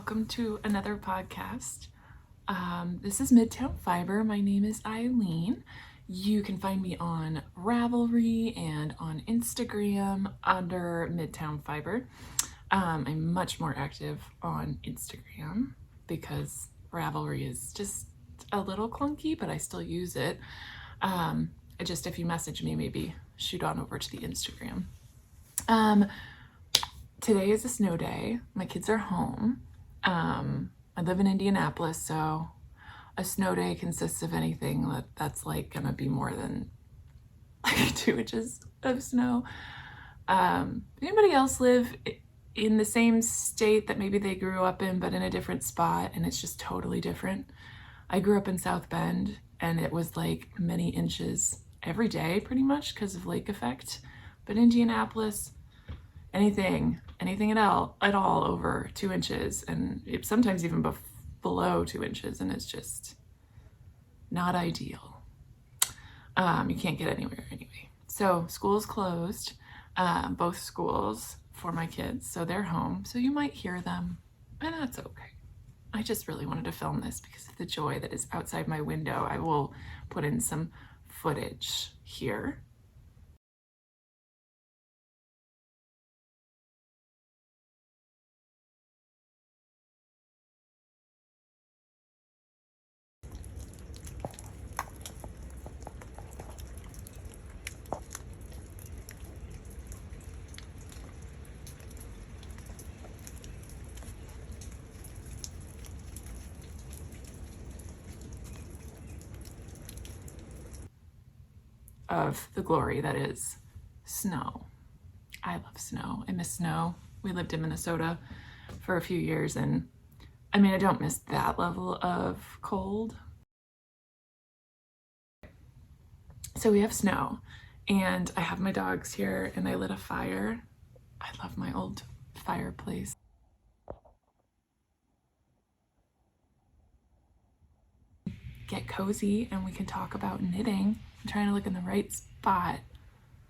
welcome to another podcast. This is MidtownFiber. My name is Eileen. You can find me on Ravelry and on Instagram under MidtownFiber. I'm much more active on Instagram because Ravelry is just a little clunky, but I still use it. Just if you message me, maybe shoot on over to the Instagram. Today is a snow day. My kids are home. I live in Indianapolis, so a snow day consists of anything that's like gonna be more than like 2 inches of snow. Anybody else live in the same state that maybe they grew up in, but in a different spot, and it's just totally different? I grew up in South Bend, and it was like many inches every day, pretty much, because of lake effect. But Indianapolis, anything at all over 2 inches, and sometimes even below 2 inches, and it's just not ideal. You can't get anywhere anyway. So school's closed, both schools for my kids, so they're home, so you might hear them, and that's okay. I just really wanted to film this because of the joy that is outside my window. I will put in some footage here. Of the glory that is snow. I love snow. I miss snow. We lived in Minnesota for a few years, and I mean, I don't miss that level of cold. So we have snow, and I have my dogs here, and I lit a fire. I love my old fireplace. Get cozy, and we can talk about knitting. I'm trying to look in the right spot.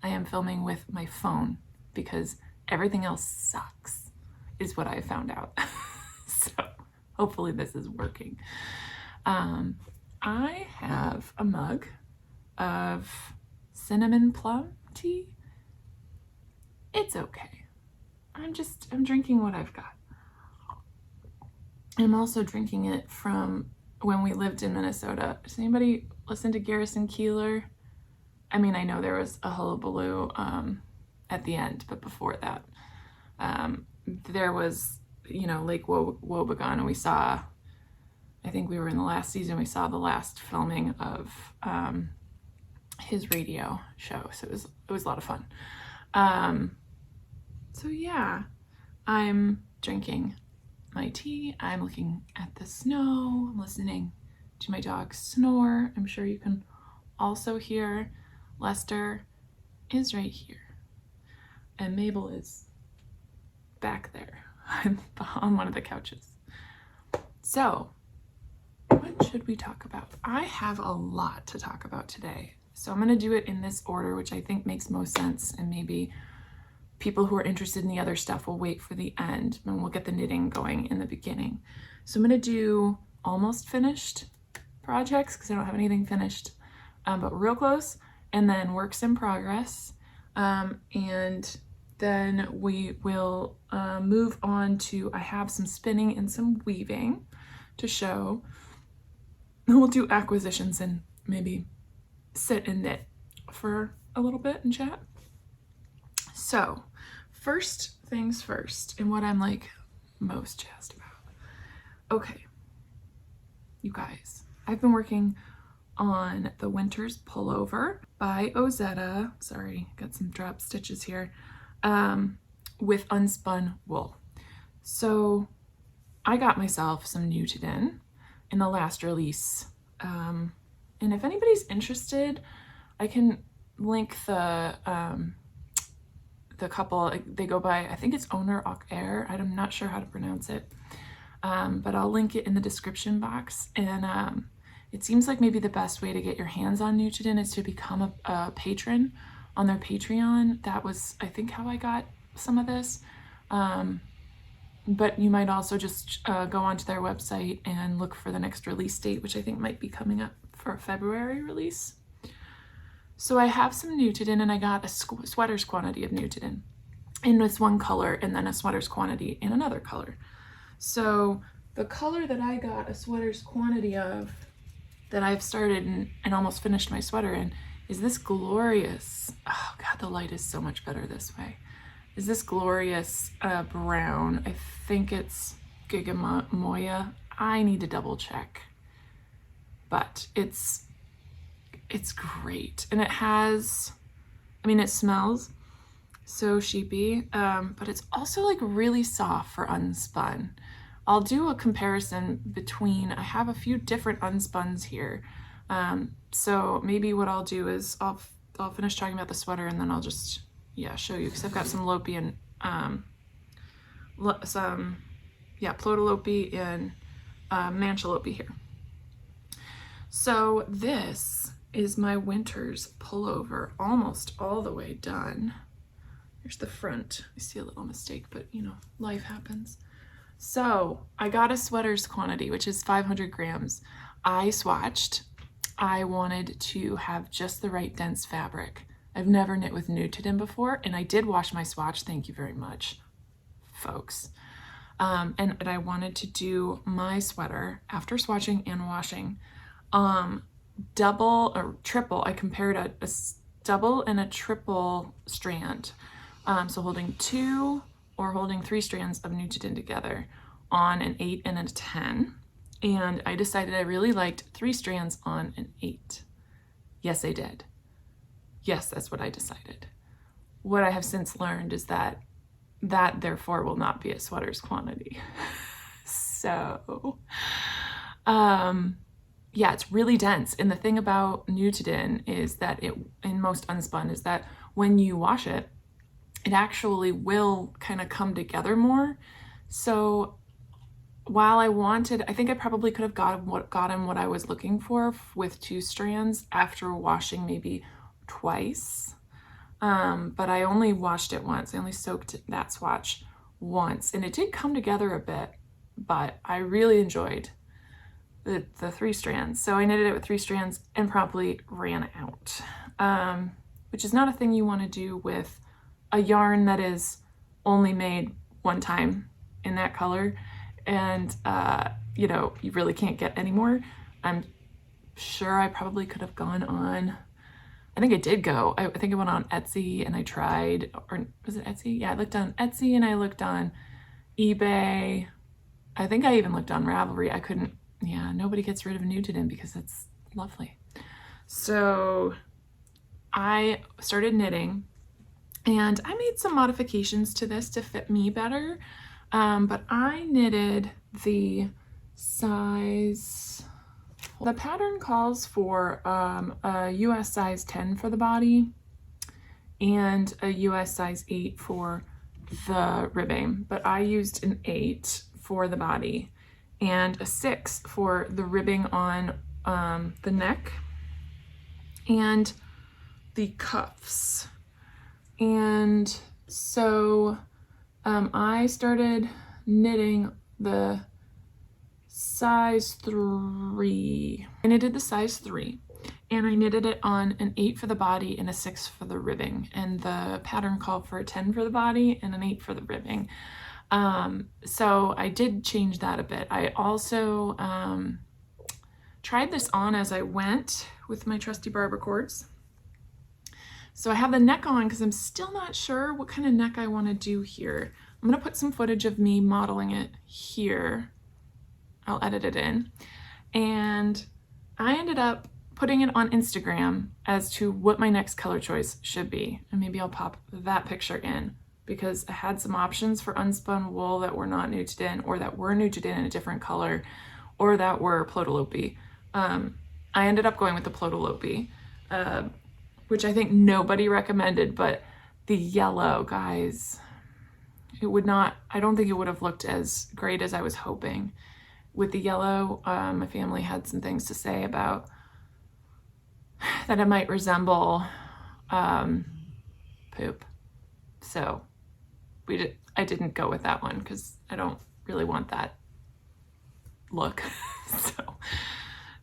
I am filming with my phone because everything else sucks, is what I found out. So hopefully this is working. I have a mug of cinnamon plum tea. It's okay. I'm drinking what I've got. I'm also drinking it from when we lived in Minnesota. Does anybody listen to Garrison Keillor? I mean, I know there was a hullabaloo at the end, but before that, there was, Lake Wobegon, and we saw, I think we were in the last season, we saw the last filming of his radio show, so it was a lot of fun. So yeah, I'm drinking my tea, I'm looking at the snow, I'm listening to my dog snore. I'm sure you can also hear Lester is right here, and Mabel is back there on one of the couches. So what should we talk about? I have a lot to talk about today, so I'm going to do it in this order, which I think makes most sense, and maybe people who are interested in the other stuff will wait for the end, and we'll get the knitting going in the beginning. So I'm going to do almost finished projects because I don't have anything finished, but real close, and then works in progress, and then we will move on to, I have some spinning and some weaving to show. And we'll do acquisitions and maybe sit and knit for a little bit and chat. So first things first, and what I'm like most jazzed about. Okay, you guys, I've been working on the Winter's Pullover by Ozetta. Sorry, got some drop stitches here, with unspun wool. So I got myself some Knit-a-thon in the last release. And if anybody's interested, I can link the couple. They go by, I think it's Owner Air. I'm not sure how to pronounce it, but I'll link it in the description box. And it seems like maybe the best way to get your hands on Knit-a-thon is to become a patron on their Patreon. That was, I think, how I got some of this. but you might also just go onto their website and look for the next release date, which I think might be coming up for a February release. So I have some Knit-a-thon, and I got a sweater's quantity of Knit-a-thon in this one color, and then a sweater's quantity in another color. So the color that I got a sweater's quantity of, that I've started and almost finished my sweater in, is this glorious, oh God, the light is so much better this way, is this glorious brown. I think it's Giga Moya. I need to double check, but it's great. And it has, I mean, it smells so sheepy, but it's also like really soft for Unspun. I'll do a comparison between, I have a few different Unspuns here. So maybe what I'll do is I'll finish talking about the sweater, and then I'll just, yeah, show you, because I've got some Lopi and Plotulopi and Manchelopi here. So this is my winter's pullover, almost all the way done. Here's the front. I see a little mistake, but you know, life happens. So I got a sweater's quantity, which is 500 grams. I swatched. I wanted to have just the right dense fabric. I've never knit with Knit-a-thon before, and I did wash my swatch. Thank you very much, folks. And I wanted to do my sweater after swatching and washing. Double or triple, I compared a double and a triple strand. So holding 2 or holding 3 strands of Knit-a-thon together on an 8 and a 10. And I decided I really liked 3 strands on an 8. Yes, I did. Yes, that's what I decided. What I have since learned is that therefore will not be a sweater's quantity. So, yeah, it's really dense. And the thing about Knit-a-thon is that in most Unspun, is that when you wash it, it actually will kind of come together more. So while I think I probably could have gotten what I was looking for with 2 strands after washing maybe twice. But I only washed it once. I only soaked that swatch once, and it did come together a bit, but I really enjoyed the 3 strands. So I knitted it with 3 strands and promptly ran out, which is not a thing you want to do with a yarn that is only made one time in that color. And, you know, you really can't get any more. I'm sure I probably could have gone on, I think I did go. I think I went on Etsy and I tried, or was it Etsy? Yeah, I looked on Etsy and I looked on eBay. I think I even looked on Ravelry. I couldn't, yeah, nobody gets rid of Knit-a-thon because it's lovely. So I started knitting, and I made some modifications to this to fit me better. But I knitted the size, the pattern calls for a US size 10 for the body and a US size 8 for the ribbing, but I used an 8 for the body and a 6 for the ribbing on the neck and the cuffs. And so I started knitting the size 3. I knitted the size 3, and I knitted it on an 8 for the body and a 6 for the ribbing. And the pattern called for a 10 for the body and an 8 for the ribbing. So I did change that a bit. I also tried this on as I went with my trusty barber cords. So I have the neck on because I'm still not sure what kind of neck I want to do here. I'm going to put some footage of me modeling it here. I'll edit it in. And I ended up putting it on Instagram as to what my next color choice should be. And maybe I'll pop that picture in because I had some options for unspun wool that were not Knit-a-thon, or that were Knit-a-thon in a different color, or that were Plotulopi. I ended up going with the Plotulopi, which I think nobody recommended, but the yellow, guys, it would not, I don't think it would have looked as great as I was hoping. With the yellow, my family had some things to say about that it might resemble poop. So I didn't go with that one because I don't really want that look.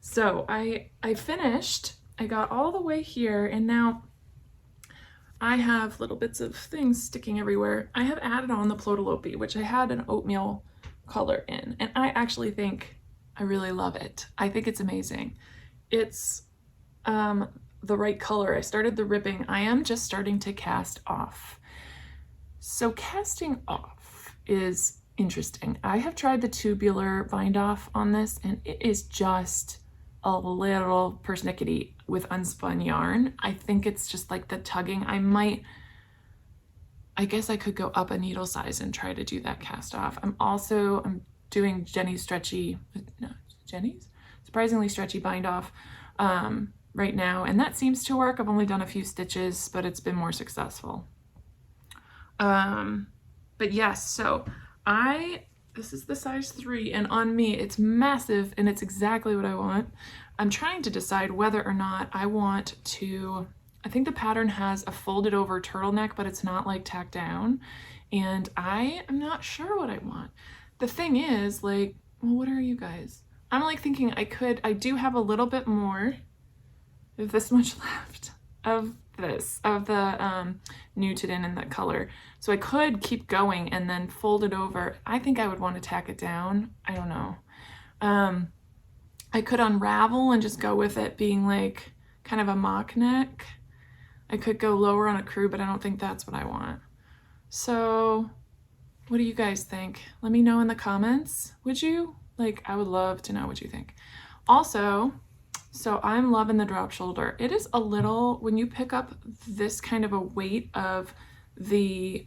So I finished, I got all the way here, and now I have little bits of things sticking everywhere. I have added on the Plotulopi, which I had an oatmeal color in, and I actually think I really love it. I think it's amazing. It's the right color. I started the ribbing. I am just starting to cast off. So casting off is interesting. I have tried the tubular bind off on this, and it is just a little persnickety with unspun yarn. I think it's just like the tugging. I guess I could go up a needle size and try to do that cast off. I'm doing Jenny's surprisingly stretchy bind off right now, and that seems to work. I've only done a few stitches, but it's been more successful. But yes, so this is the size 3, and on me it's massive and it's exactly what I want. I'm trying to decide whether or not I want to, I think the pattern has a folded over turtleneck, but it's not like tacked down, and I am not sure what I want. The thing is, like, well, what are you guys? I'm like thinking I do have a little bit more, of this much left of the Knit-a-thon in that color. So I could keep going and then fold it over. I think I would want to tack it down. I don't know. I could unravel and just go with it being like kind of a mock neck. I could go lower on a crew, but I don't think that's what I want. So what do you guys think? Let me know in the comments. Would you? Like, I would love to know what you think. Also, so I'm loving the drop shoulder. It is a little, when you pick up this kind of a weight of the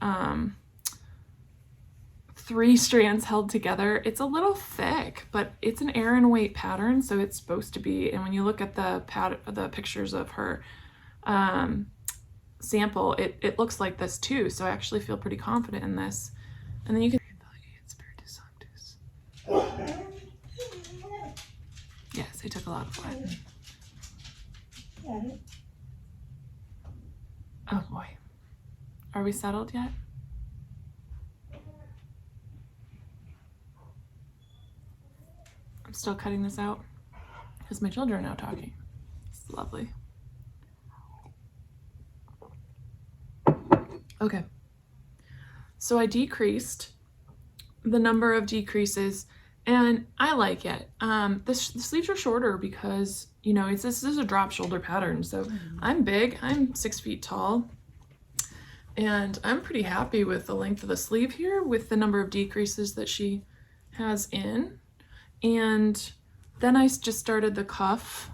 3 strands held together, it's a little thick, but it's an Aran weight pattern, so it's supposed to be. And when you look at the pictures of her sample, it looks like this too. So I actually feel pretty confident in this. And then you can. Yes, I took a lot of flat. Oh boy. Are we settled yet? I'm still cutting this out because my children are now talking. It's lovely. Okay. So I decreased the number of decreases, and I like it. The sleeves are shorter because, you know, this is a drop shoulder pattern. So I'm big, I'm 6 feet tall, and I'm pretty happy with the length of the sleeve here with the number of decreases that she has in. And then I just started the cuff.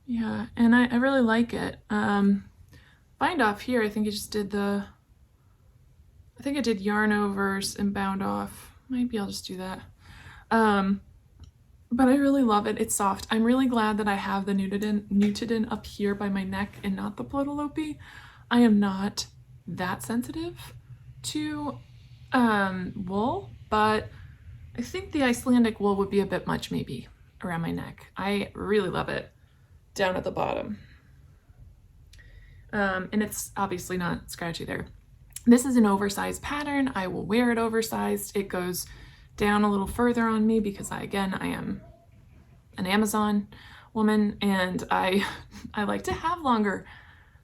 Yeah, and I really like it. Bind off here, I think I just did I think I did yarn overs and bound off. Maybe I'll just do that. But I really love it. It's soft. I'm really glad that I have the Knit-a-thon up here by my neck and not the Plotulopi. I am not that sensitive to wool, but I think the Icelandic wool would be a bit much maybe around my neck. I really love it down at the bottom. And it's obviously not scratchy there. This is an oversized pattern. I will wear it oversized. It goes down a little further on me because I am an Amazon woman, and I like to have longer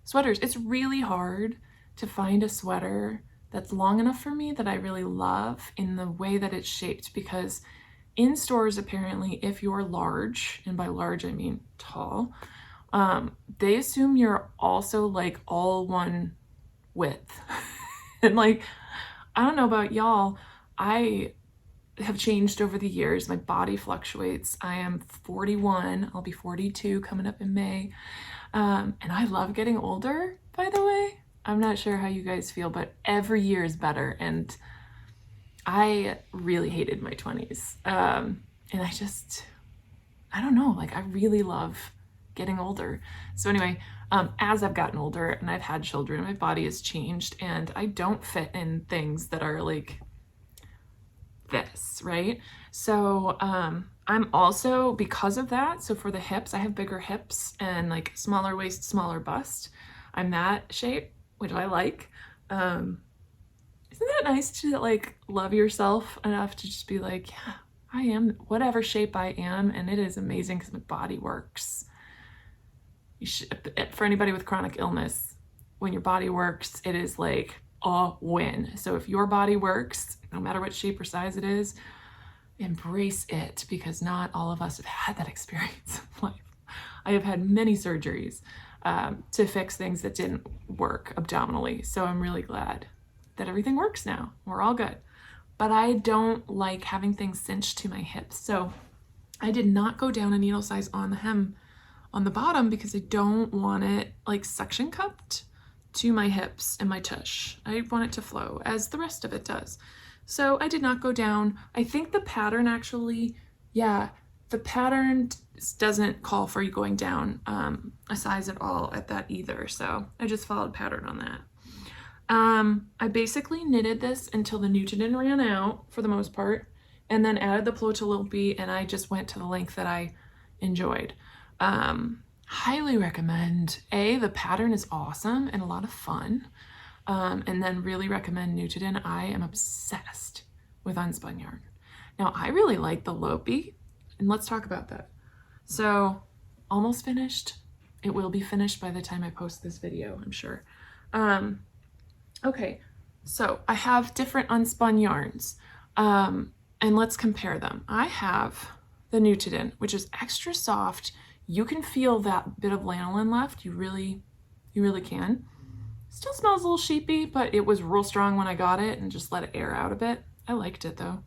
sweaters. It's really hard to find a sweater that's long enough for me that I really love in the way that it's shaped, because in stores, apparently, if you're large, and by large I mean tall, they assume you're also like all one width. And like, I don't know about y'all, I have changed over the years. My body fluctuates. I am 41. I'll be 42 coming up in May. And I love getting older, by the way. I'm not sure how you guys feel, but every year is better. And I really hated my 20s. And I don't know, like I really love getting older. So anyway, as I've gotten older and I've had children, my body has changed and I don't fit in things that are like this, right? So I'm also, because of that, so for the hips, I have bigger hips and like smaller waist, smaller bust. I'm that shape, which I like, Isn't that nice to like love yourself enough to just be like, yeah, I am whatever shape I am, and it is amazing because my body works. You should, for anybody with chronic illness, when your body works, it is like a win. So if your body works, no matter what shape or size it is, embrace it, because not all of us have had that experience in life. I have had many surgeries to fix things that didn't work abdominally. So I'm really glad that everything works now. We're all good. But I don't like having things cinched to my hips. So I did not go down a needle size on the hem on the bottom because I don't want it like suction cupped to my hips and my tush. I want it to flow as the rest of it does. So I did not go down. I think the pattern actually, yeah, the pattern doesn't call for you going down a size at all at that either. So I just followed pattern on that. I basically knitted this until the Knit-a-thon ran out for the most part, and then added the Plotulopi, and I just went to the length that I enjoyed. Highly recommend. The pattern is awesome and a lot of fun. And then really recommend Knit-a-thon. I am obsessed with Unspun yarn. Now I really like the Lopi, and let's talk about that. So almost finished. It will be finished by the time I post this video, I'm sure. Okay, so I have different unspun yarns, and let's compare them. I have the Knit-a-thon, which is extra soft. You can feel that bit of lanolin left. You really can. Still smells a little sheepy, but it was real strong when I got it and just let it air out a bit. I liked it though.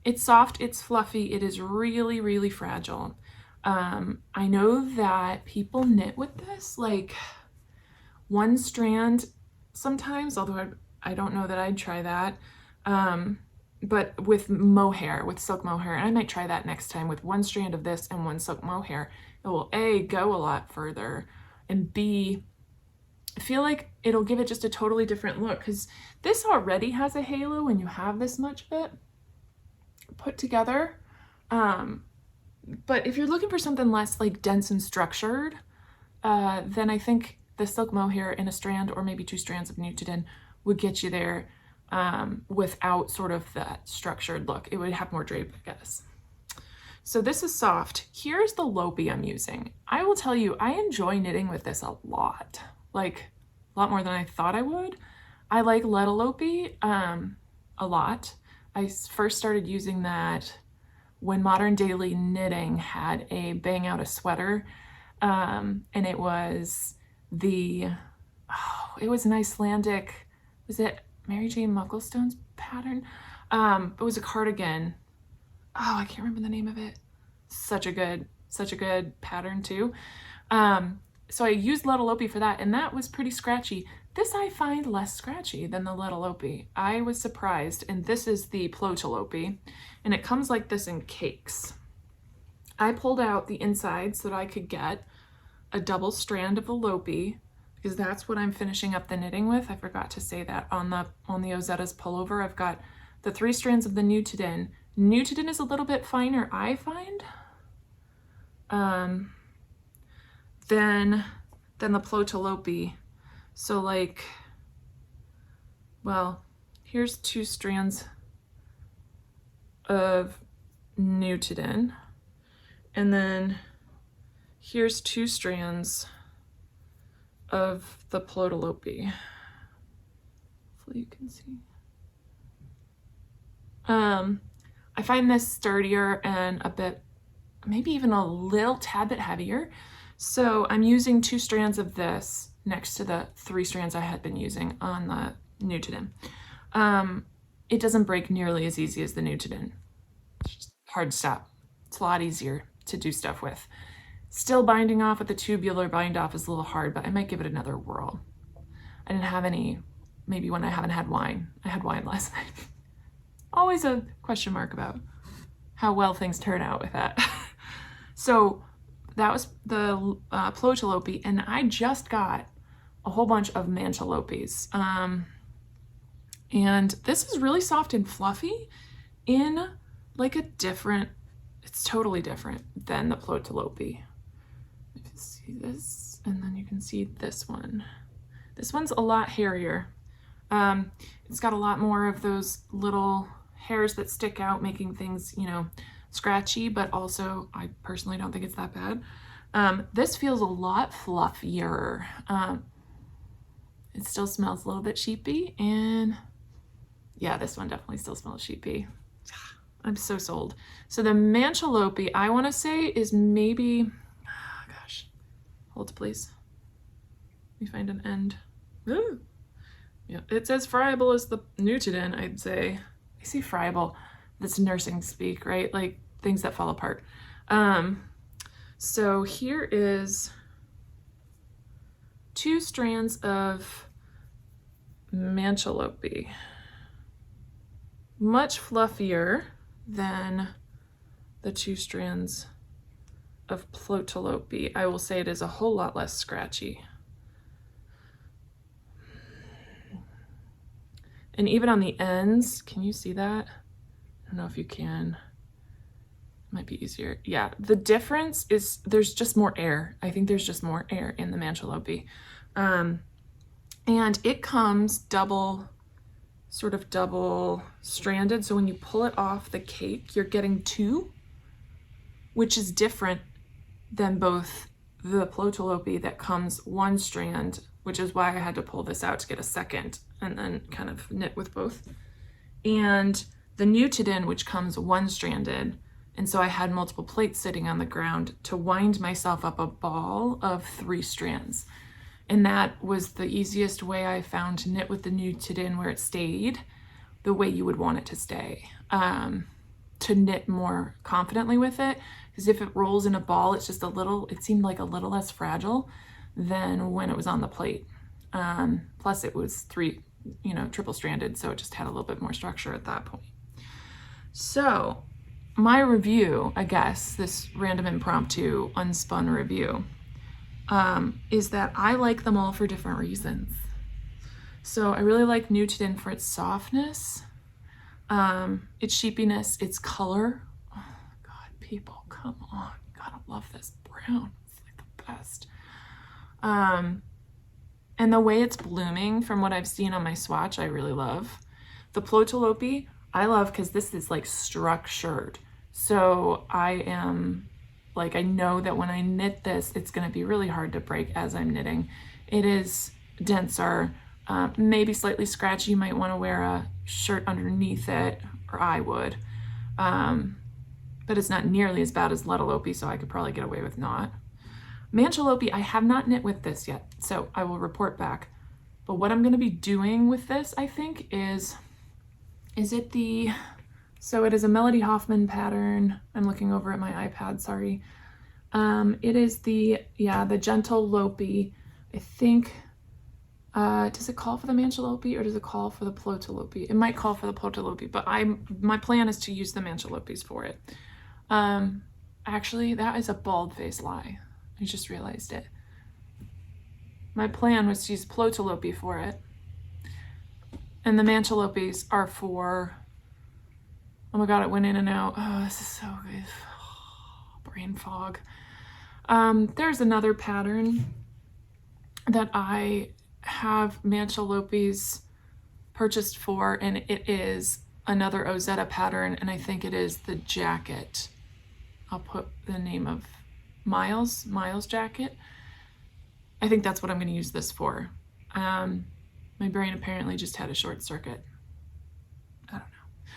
It's soft, it's fluffy, it is really, really fragile. I know that people knit with this, like one strand sometimes, although I don't know that I'd try that. But with mohair, with silk mohair, and I might try that next time with one strand of this and one silk mohair, it will A, go a lot further, and B, I feel like it'll give it just a totally different look, because this already has a halo when you have this much of it put together. But if you're looking for something less like dense and structured, then I think the silk mohair in a strand or maybe two strands of Knit-a-thon would get you there without sort of that structured look. It would have more drape, I guess. So this is soft. Here's the Lopi I'm using. I will tell you, I enjoy knitting with this a lot. Like a lot more than I thought I would. I like Plotulopi a lot. I first started using that when Modern Daily Knitting had a Bang Out a Sweater, and it was it was an Icelandic, was it Mary Jane Mucklestone's pattern? It was a cardigan. Oh, I can't remember the name of it. Such a good pattern too. So I used Plotulopi for that, and that was pretty scratchy. This I find less scratchy than the Plotulopi. I was surprised, and this is the Plotulopi, and it comes like this in cakes. I pulled out the inside so that I could get a double strand of the Lopi, because that's what I'm finishing up the knitting with. I forgot to say that on the Ozetta's pullover. I've got the 3 strands of the Knit-a-thon. Knit-a-thon is a little bit finer, I find, than the Plotulopi. So like, well, here's 2 strands of Knit-a-thon, and then here's 2 strands of the Plotulopi. Hopefully you can see. I find this sturdier and a bit, maybe even a little tad bit heavier. So I'm using 2 strands of this next to the 3 strands I had been using on the Knit-a-thon. It doesn't break nearly as easy as the Knit-a-thon. It's just hard to stop. It's a lot easier to do stuff with. Still binding off with the tubular bind off is a little hard, but I might give it another whirl. I didn't have any, maybe when I haven't had wine. I had wine last night. Always a question mark about how well things turn out with that. So that was the Plotulopi, and I just got a whole bunch of Mancelopis. And this is really soft and fluffy in like a different, it's totally different than the Plotulopi. You can see this, and then you can see this one. This one's a lot hairier. It's got a lot more of those little hairs that stick out, making things, you know, scratchy, but also I personally don't think it's that bad. This feels a lot fluffier. It still smells a little bit sheepy, and yeah, this one definitely still smells sheepy. I'm so sold. So the Manchelopi, I want to say, is maybe, oh gosh, hold please. Let me find an end. Ooh. Yeah, it's as friable as the Knit-a-thon, I'd say. I say friable. That's nursing speak, right? Like things that fall apart. So here is 2 strands of Manchelopi. Much fluffier than the 2 strands of Plotulopi. I will say it is a whole lot less scratchy. And even on the ends, can you see that? I don't know if you can. It might be easier. Yeah, the difference is there's just more air. I think there's just more air in the Manchelopi. And it comes sort of double stranded. So when you pull it off the cake, you're getting 2, which is different than both the Plotulopi that comes 1 strand, which is why I had to pull this out to get a second and then kind of knit with both. And the Knit-a-thon, which comes 1 stranded. And so I had multiple plates sitting on the ground to wind myself up a ball of 3 strands. And that was the easiest way I found to knit with the Knit-a-thon, where it stayed the way you would want it to stay, to knit more confidently with it. Because if it rolls in a ball, it's just it seemed like a little less fragile than when it was on the plate. Plus it was 3, you know, triple stranded, so it just had a little bit more structure at that point. So my review, I guess, this random impromptu unspun review, is that I like them all for different reasons. So I really like Knit-a-thon for its softness, its sheepiness, its color. Oh God, people, come on, you gotta love this brown. It's like the best. And the way it's blooming from what I've seen on my swatch, I really love. The Plotulopi, I love because this is like structured. So I am like, I know that when I knit this, it's going to be really hard to break as I'm knitting. It is denser, maybe slightly scratchy. You might want to wear a shirt underneath it, or I would. But it's not nearly as bad as Plotulopi, so I could probably get away with not. Manchelopi, I have not knit with this yet, so I will report back. But what I'm going to be doing with this, I think, is it the, so it is a Melody Hoffman pattern. I'm looking over at my iPad, sorry. It is the Gentle Lopi. I think, does it call for the Manchelopi or does it call for the Plotulopi? It might call for the Plotulopi, but my plan is to use the Manchelopis for it. Actually, that is a bald-faced lie. I just realized it. My plan was to use Plotulopi for it. And the Manchelopis are for, oh my God, it went in and out. Oh, this is so good. Oh, brain fog. There's another pattern that I have Manchelopis purchased for, and it is another Ozetta pattern, and I think it is the jacket. I'll put the name of Miles jacket. I think that's what I'm going to use this for. My brain apparently just had a short circuit. I don't know.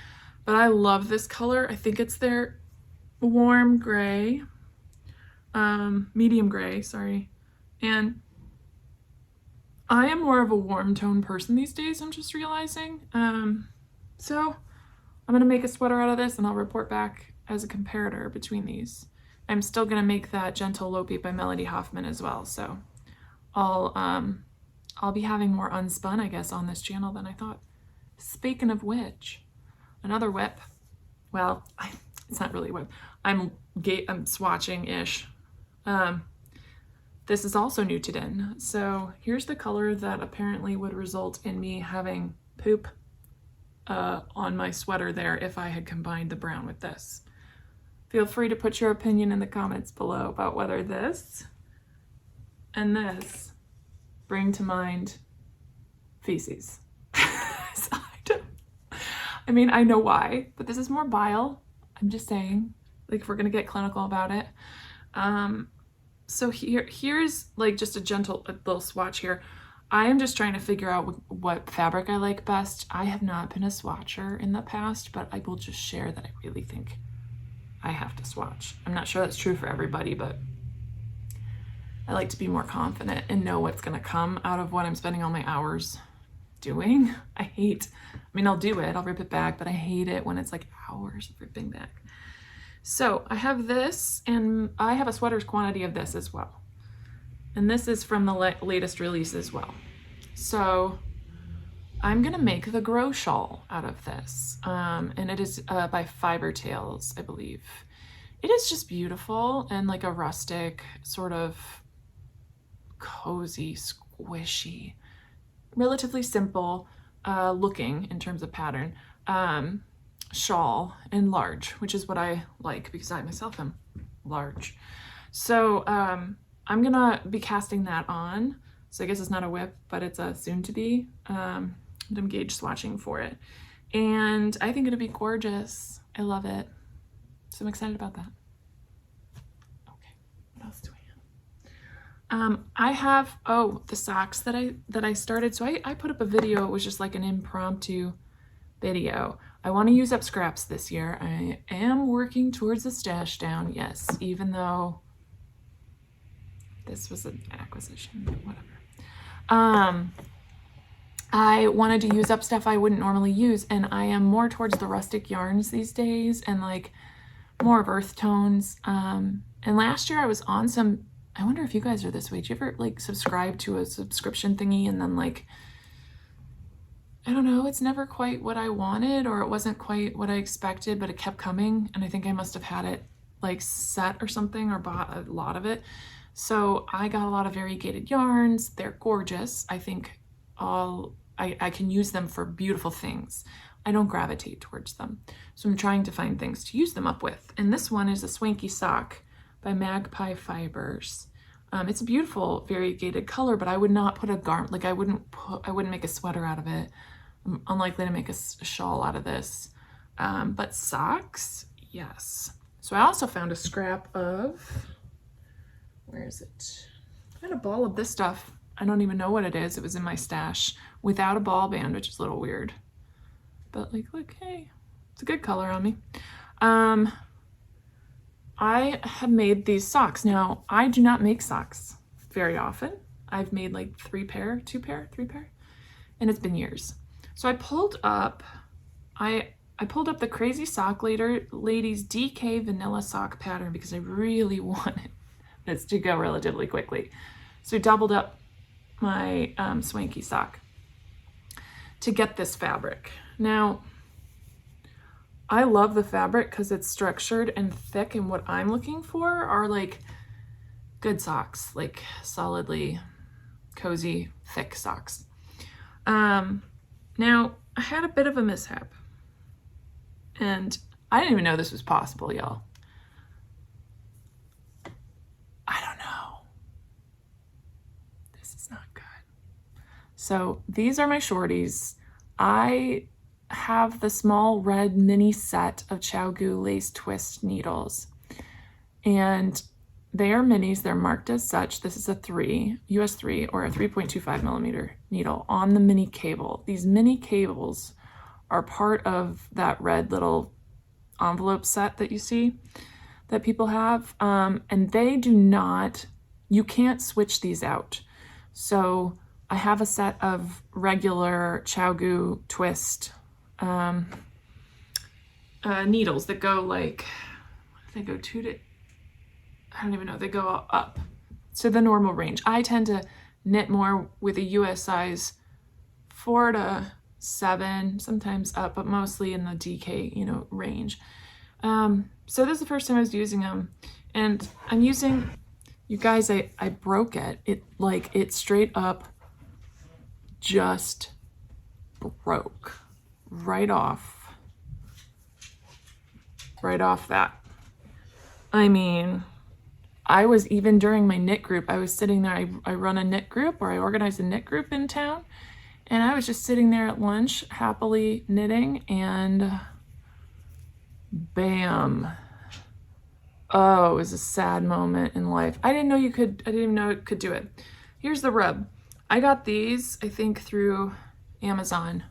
But I love this color. I think it's their warm gray, medium gray, sorry. And I am more of a warm tone person these days, I'm just realizing. So I'm going to make a sweater out of this and I'll report back as a comparator between these. I'm still going to make that Gentle Lopi by Melody Hoffman as well. So I'll be having more Unspun, I guess, on this channel than I thought. Speaking of which, another whip. Well, it's not really a whip. I'm swatching-ish. This is also Knit-a-thon. So here's the color that apparently would result in me having poop on my sweater there if I had combined the brown with this. Feel free to put your opinion in the comments below about whether this and this bring to mind feces. this. I mean, I know why, but this is more bile. I'm just saying, like, if we're gonna get clinical about it. So here's like just a little swatch here. I am just trying to figure out what fabric I like best. I have not been a swatcher in the past, but I will just share that I really think I have to swatch. I'm not sure that's true for everybody, but I like to be more confident and know what's gonna come out of what I'm spending all my hours doing. I mean, I'll do it, I'll rip it back, but I hate it when it's like hours of ripping back. So I have this, and I have a sweater's quantity of this as well. And this is from the latest release as well. So I'm gonna make the grow shawl out of this. And it is by Fiber Tales, I believe. It is just beautiful and like a rustic, sort of cozy, squishy, relatively simple looking in terms of pattern shawl, and large, which is what I like because I myself am large. So I'm gonna be casting that on. So I guess it's not a whip, but it's a soon to be. I'm gauge swatching for it. And I think it'll be gorgeous. I love it. So I'm excited about that. Okay, what else do I have? I have, the socks that I started. So I put up a video. It was just like an impromptu video. I want to use up scraps this year. I am working towards a stash down, yes, even though this was an acquisition, but whatever. I wanted to use up stuff I wouldn't normally use, and I am more towards the rustic yarns these days and like more of earth tones. And last year I was on some, I wonder if you guys are this way. Do you ever like subscribe to a subscription thingy and then like, I don't know, it's never quite what I wanted, or it wasn't quite what I expected, but it kept coming, and I think I must have had it like set or something, or bought a lot of it. So I got a lot of variegated yarns. They're gorgeous. I think I can use them for beautiful things. I don't gravitate towards them. So I'm trying to find things to use them up with. And this one is a swanky sock by Magpie Fibers. It's a beautiful variegated color, but I would not put a garment, like I wouldn't make a sweater out of it. I'm unlikely to make a shawl out of this. But socks, yes. So I also found a scrap of, where is it? I had a ball of this stuff. I don't even know what it is. It was in my stash without a ball band, which is a little weird. But like, look, hey, it's a good color on me. I have made these socks. Now, I do not make socks very often. I've made like 3 pair, 2 pair, 3 pair, and it's been years. So I pulled up the Crazy Sock Ladies DK Vanilla Sock pattern because I really wanted this to go relatively quickly. So I doubled up my swanky sock to get this fabric. Now, I love the fabric because it's structured and thick, and what I'm looking for are like good socks, like solidly cozy, thick socks. Now, I had a bit of a mishap, and I didn't even know this was possible, y'all. I don't know. This is not good. So these are my shorties. I have the small red mini set of ChiaoGoo lace twist needles, and they are minis. They're marked as such. This is a US 3 or a 3.25 millimeter needle on the mini cable. These mini cables are part of that red little envelope set that you see that people have, and they do not, you can't switch these out. So I have a set of regular ChiaoGoo twist needles that go like, they go I don't even know, they go up to the normal range. I tend to knit more with a US size 4 to 7, sometimes up, but mostly in the DK, range. So this is the first time I was using them, and I'm using, you guys, I broke it. It straight up just broke right off that. I mean, I was, even during my knit group, I was sitting there, I run a knit group, or I organize a knit group in town, And I was just sitting there at lunch, happily knitting, and bam. Oh, it was a sad moment in life. I didn't even know it could do it. Here's the rub. I got these, I think, through Amazon,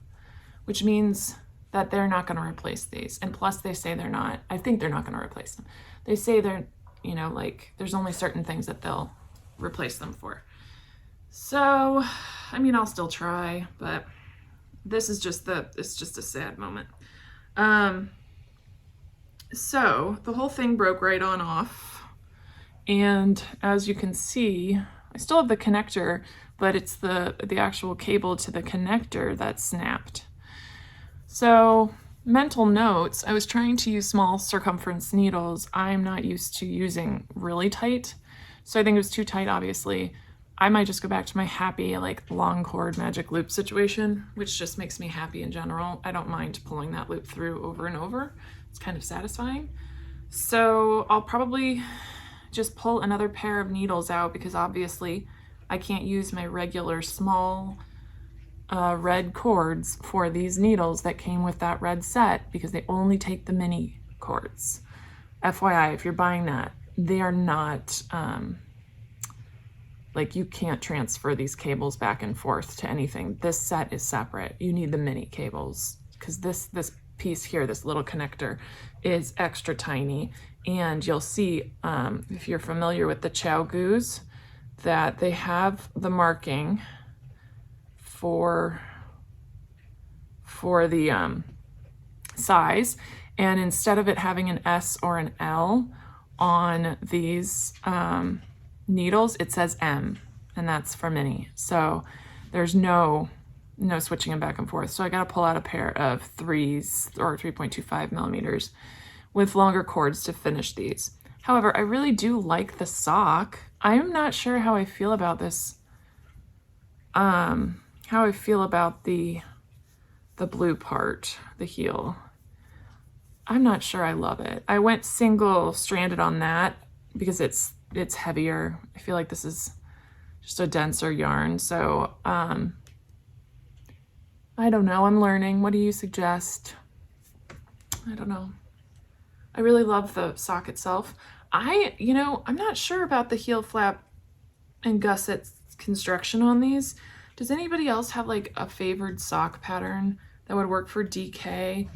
which means that they're not going to replace these. And plus they say they're not. I think they're not going to replace them. They say they're, you know, like there's only certain things that they'll replace them for. So, I mean, I'll still try, but this is just it's just a sad moment. So the whole thing broke right on off. And as you can see, I still have the connector, but it's the actual cable to the connector that snapped. So mental notes, I was trying to use small circumference needles. I'm not used to using really tight. So I think it was too tight, obviously. I might just go back to my happy, like long cord magic loop situation, which just makes me happy in general. I don't mind pulling that loop through over and over. It's kind of satisfying. So I'll probably just pull another pair of needles out because obviously I can't use my regular small red cords for these needles that came with that red set because they only take the mini cords. FYI, if you're buying that, they are not, like you can't transfer these cables back and forth to anything. This set is separate. You need the mini cables because this piece here, this little connector, is extra tiny. And you'll see, if you're familiar with the Chow Goos, that they have the marking for the size, and instead of it having an S or an L on these needles, it says M, and that's for mini. So there's no switching them back and forth. So I got to pull out a pair of 3s or 3.25 millimeters with longer cords to finish these. However, I really do like the sock. I'm not sure how I feel about this. How I feel about the blue part, the heel. I'm not sure I love it. I went single stranded on that because it's heavier. I feel like this is just a denser yarn. So, I don't know. I'm learning. What do you suggest? I don't know. I really love the sock itself. I'm not sure about the heel flap and gusset construction on these. Does anybody else have like a favored sock pattern that would work for DK?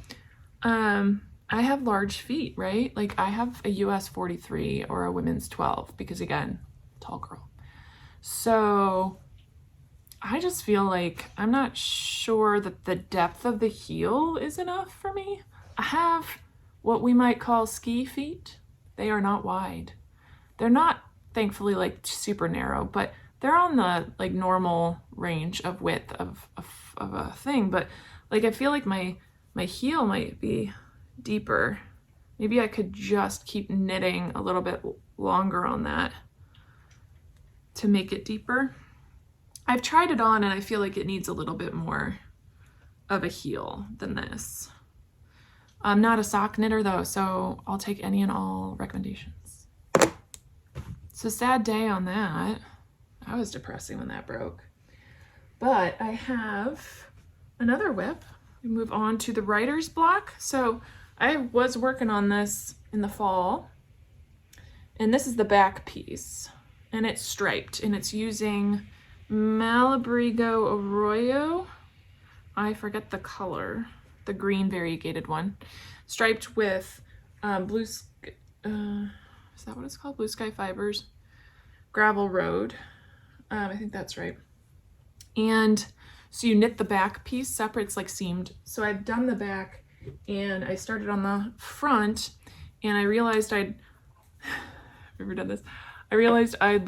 I have large feet, right? Like I have a US 43 or a women's 12 because again, tall girl. So I just feel like I'm not sure that the depth of the heel is enough for me. I have what we might call ski feet. They are not wide. They're not, thankfully, like super narrow, but they're on the like normal range of width of a thing. But like I feel like my heel might be deeper. Maybe I could just keep knitting a little bit longer on that to make it deeper. I've tried it on and I feel like it needs a little bit more of a heel than this. I'm not a sock knitter though, so I'll take any and all recommendations. So sad day on that. That was depressing when that broke. But I have another whip. We move on to the writer's block. So I was working on this in the fall, and this is the back piece, and it's striped, and it's using Malabrigo Arroyo. I forget the color, the green variegated one, striped with blue, is that what it's called? Blue Sky Fibers, Gravel Road. I think that's right. And so you knit the back piece separate, it's like seamed. So I've done the back and I started on the front and I realized I've never done this. I realized I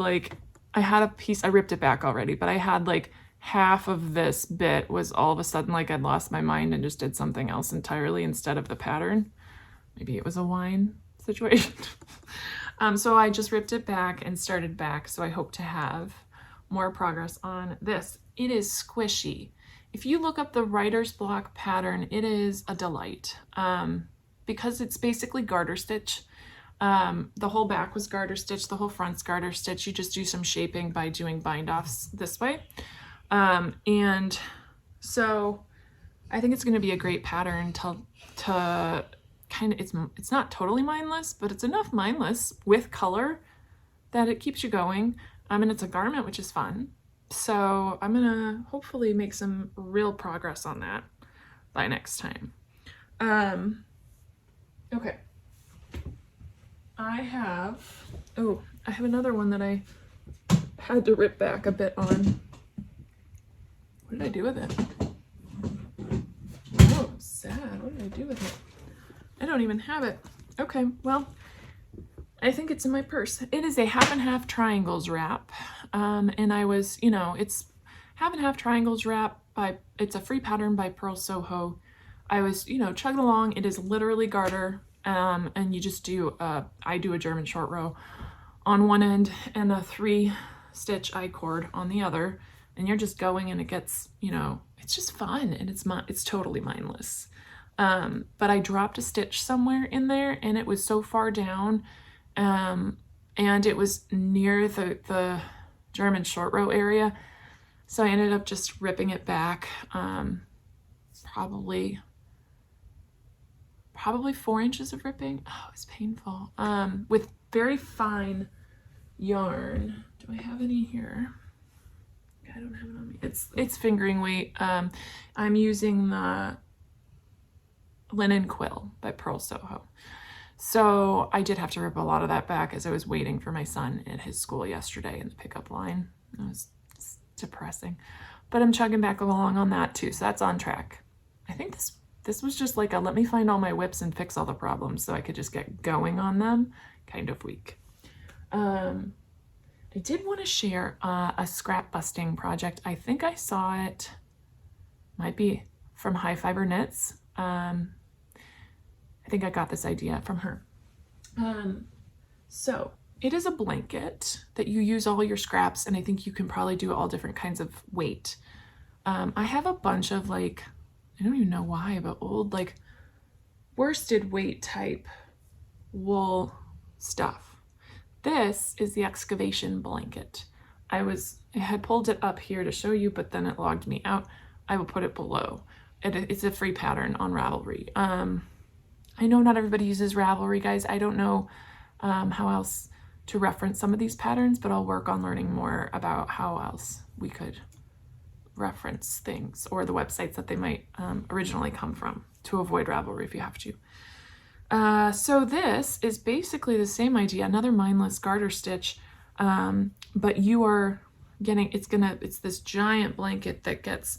had a piece, I ripped it back already, but I had like half of this bit was all of a sudden like I'd lost my mind and just did something else entirely instead of the pattern. Maybe it was a wine situation. So I just ripped it back and started back. So I hope to have more progress on this. It is squishy. If you look up the writer's block pattern, it is a delight because it's basically garter stitch. The whole back was garter stitch, the whole front's garter stitch. You just do some shaping by doing bind offs this way. And So I think it's going to be a great pattern to kind of, it's not totally mindless, but it's enough mindless with color that it keeps you going. And it's a garment, which is fun. So I'm going to hopefully make some real progress on that by next time. Okay. I have another one that I had to rip back a bit on. What did I do with it? Oh, sad. What did I do with it? I don't even have it. Okay, well, I think it's in my purse. It is a half and half triangles wrap. And I was, it's half and half triangles wrap it's a free pattern by Pearl Soho. I was, chugging along. It is literally garter. And you just do, I do a German short row on one end and a 3-stitch I-cord on the other. And you're just going, and it gets, it's just fun, and it's totally mindless. But I dropped a stitch somewhere in there, and it was so far down, and it was near the German short row area. So I ended up just ripping it back, probably 4 inches of ripping. Oh, it was painful. With very fine yarn. Do I have any here? I don't have it on me. It's fingering weight. I'm using the Linen Quill by Pearl Soho. So I did have to rip a lot of that back as I was waiting for my son at his school yesterday in the pickup line. It was depressing. But I'm chugging back along on that too, so that's on track. I think this was just like a let me find all my whips and fix all the problems so I could just get going on them kind of week. I did want to share a scrap busting project. I think I saw it, might be from High Fiber Knits. I think I got this idea from her. So it is a blanket that you use all your scraps, and I think you can probably do all different kinds of weight. I have a bunch of I don't even know why, but old worsted weight type wool stuff. This is the excavation blanket. I had pulled it up here to show you, but then it logged me out. I will put it below. It's a free pattern on Ravelry. I know not everybody uses Ravelry, guys. I don't know how else to reference some of these patterns, but I'll work on learning more about how else we could reference things, or the websites that they might originally come from, to avoid Ravelry if you have to. So this is basically the same idea, another mindless garter stitch, but you are getting, it's this giant blanket that gets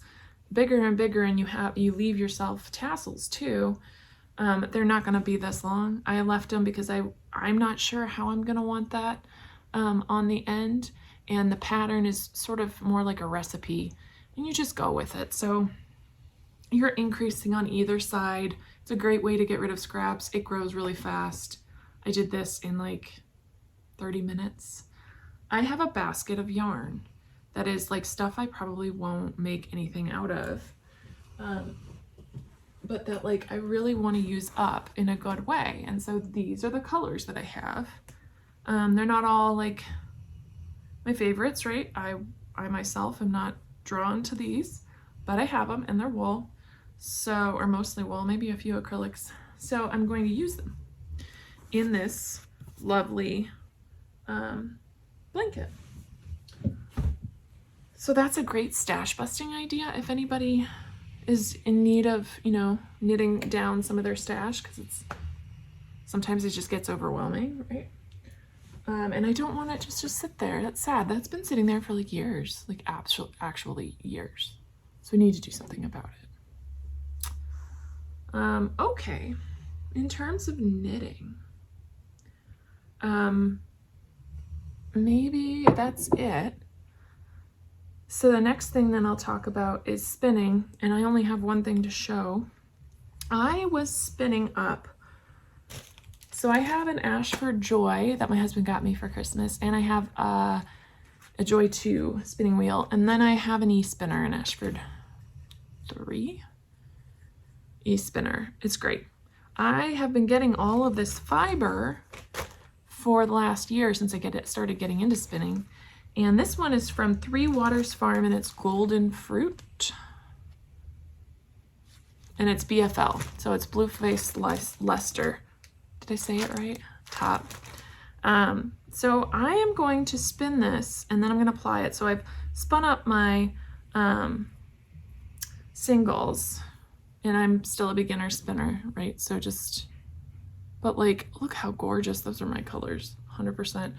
bigger and bigger, and you leave yourself tassels too. They're not going to be this long. I left them because I'm not sure how I'm going to want that on the end, and the pattern is sort of more like a recipe, and you just go with it. So you're increasing on either side. It's a great way to get rid of scraps. It grows really fast. I did this in 30 minutes. I have a basket of yarn that is stuff I probably won't make anything out of, but that I really want to use up in a good way. And so these are the colors that I have. They're not all my favorites, right? I myself am not drawn to these, but I have them, and they're wool. So, or mostly wool, maybe a few acrylics. So I'm going to use them in this lovely blanket. So that's a great stash busting idea if anybody is in need of, knitting down some of their stash, because sometimes it just gets overwhelming, right? And I don't want it just to sit there. That's sad. That's been sitting there for years, actually years. So we need to do something about it. Okay, in terms of knitting, maybe that's it. So the next thing then I'll talk about is spinning, and I only have one thing to show. I was spinning up. So I have an Ashford Joy that my husband got me for Christmas, and I have a Joy 2 spinning wheel, and then I have an e-spinner, an Ashford 3 e-spinner. It's great. I have been getting all of this fiber for the last year since I started getting into spinning, and this one is from 3 Waters Farm, and it's Golden Fruit. and it's BFL, so it's Blue Face Luster. Did I say it right? Top. So I am going to spin this, and then I'm going to apply it. So I've spun up my singles, and I'm still a beginner spinner, right? So just, but like, look how gorgeous. Those are my colors, 100%.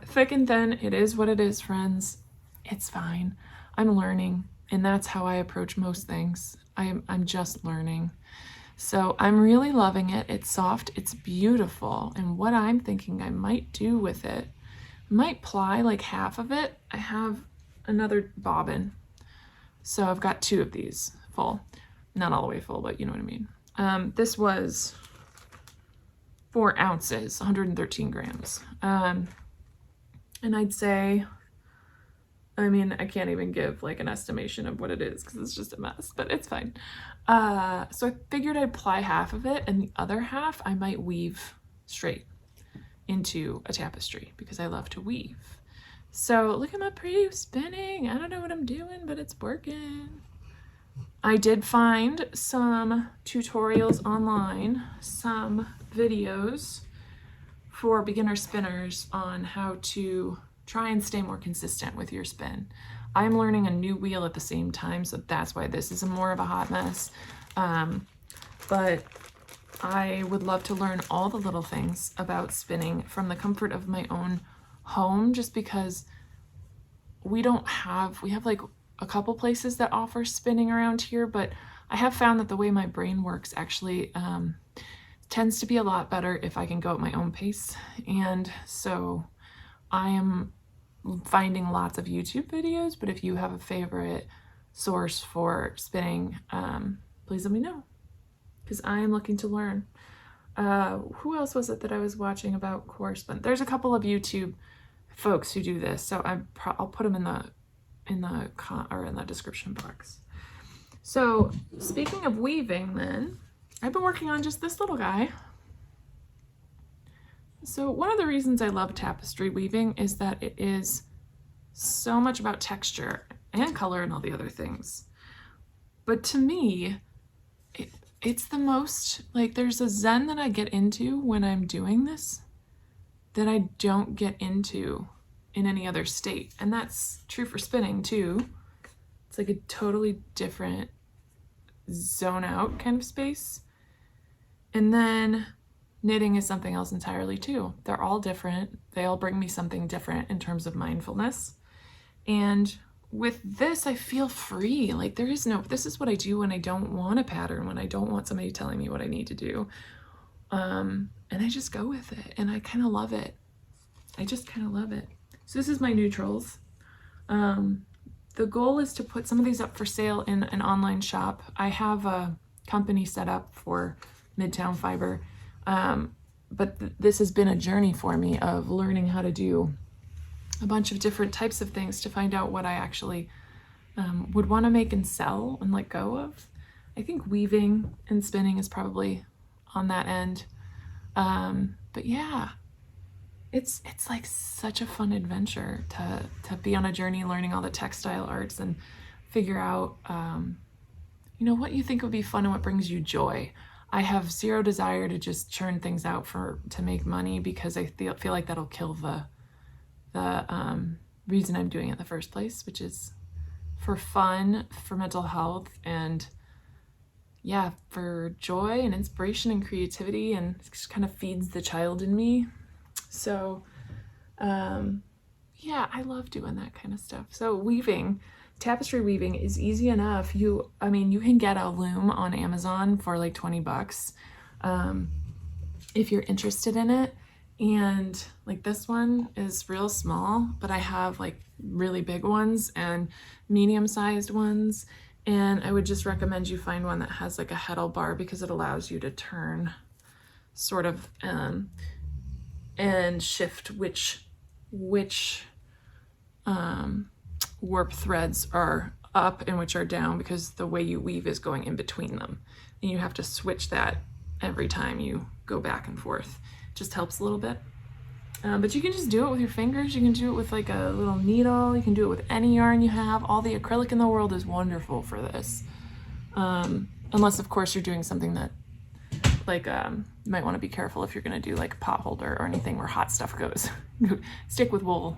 Thick and thin, it is what it is, friends. It's fine. I'm learning, and that's how I approach most things. I'm just learning. So I'm really loving it. It's soft, it's beautiful. And what I'm thinking I might do with it, I might ply like half of it. I have another bobbin. So I've got 2 of these full. Not all the way full, but you know what I mean. This was 4 ounces, 113 grams. And I'd say, I mean, I can't even give like an estimation of what it is because it's just a mess, but it's fine. So I figured I'd ply half of it, and the other half I might weave straight into a tapestry because I love to weave. So look at my pretty spinning. I don't know what I'm doing, but it's working. I did find some tutorials online, some videos for beginner spinners on how to try and stay more consistent with your spin. I'm learning a new wheel at the same time, so that's why this is more of a hot mess. But I would love to learn all the little things about spinning from the comfort of my own home, just because we have like a couple places that offer spinning around here, but I have found that the way my brain works actually tends to be a lot better if I can go at my own pace. And so I am finding lots of YouTube videos, but if you have a favorite source for spinning, please let me know, because I am looking to learn. Who else was it that I was watching about core spin? There's a couple of YouTube folks who do this, so I'll put them in the description box. So speaking of weaving, then I've been working on just this little guy. So one of the reasons I love tapestry weaving is that it is so much about texture and color and all the other things. But to me, it's the most, like, there's a zen that I get into when I'm doing this that I don't get into in any other state. And that's true for spinning too. It's like a totally different zone out kind of space. And then knitting is something else entirely too. They're all different. They all bring me something different in terms of mindfulness. And with this, I feel free. Like this is what I do when I don't want a pattern, when I don't want somebody telling me what I need to do. And I just go with it, and I kind of love it. I just kind of love it. So this is my neutrals. The goal is to put some of these up for sale in an online shop. I have a company set up for MidtownFiber. But this has been a journey for me of learning how to do a bunch of different types of things to find out what I actually would want to make and sell and let go of. I think weaving and spinning is probably on that end. But yeah, it's like such a fun adventure to be on a journey learning all the textile arts and figure out, what you think would be fun and what brings you joy. I have zero desire to just churn things out to make money, because I feel like that'll kill the reason I'm doing it in the first place, which is for fun, for mental health, and yeah, for joy and inspiration and creativity, and it just kind of feeds the child in me. So yeah, I love doing that kind of stuff. So weaving, tapestry weaving is easy enough. You can get a loom on Amazon for like $20 if you're interested in it. And like this one is real small, but I have like really big ones and medium-sized ones. And I would just recommend you find one that has like a heddle bar, because it allows you to turn sort of and shift which warp threads are up and which are down, because the way you weave is going in between them, and you have to switch that every time you go back and forth. It just helps a little bit, but you can just do it with your fingers. You can do it with like a little needle. You can do it with any yarn you have. All the acrylic in the world is wonderful for this. A Unless of course you're doing something that like you might want to be careful if you're going to do like a pot holder or anything where hot stuff goes. Stick with wool.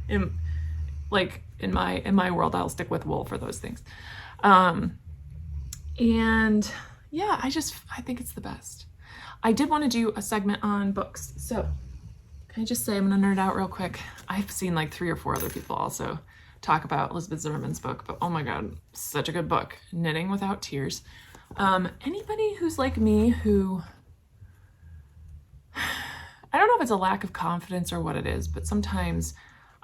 In my world, I'll stick with wool for those things. And yeah, I think it's the best. I did want to do a segment on books. So can I just say, I'm going to nerd out real quick. I've seen like 3 or 4 other people also talk about Elizabeth Zimmerman's book, but oh my God, such a good book, Knitting Without Tears. Anybody who's like me who, I don't know if it's a lack of confidence or what it is, but sometimes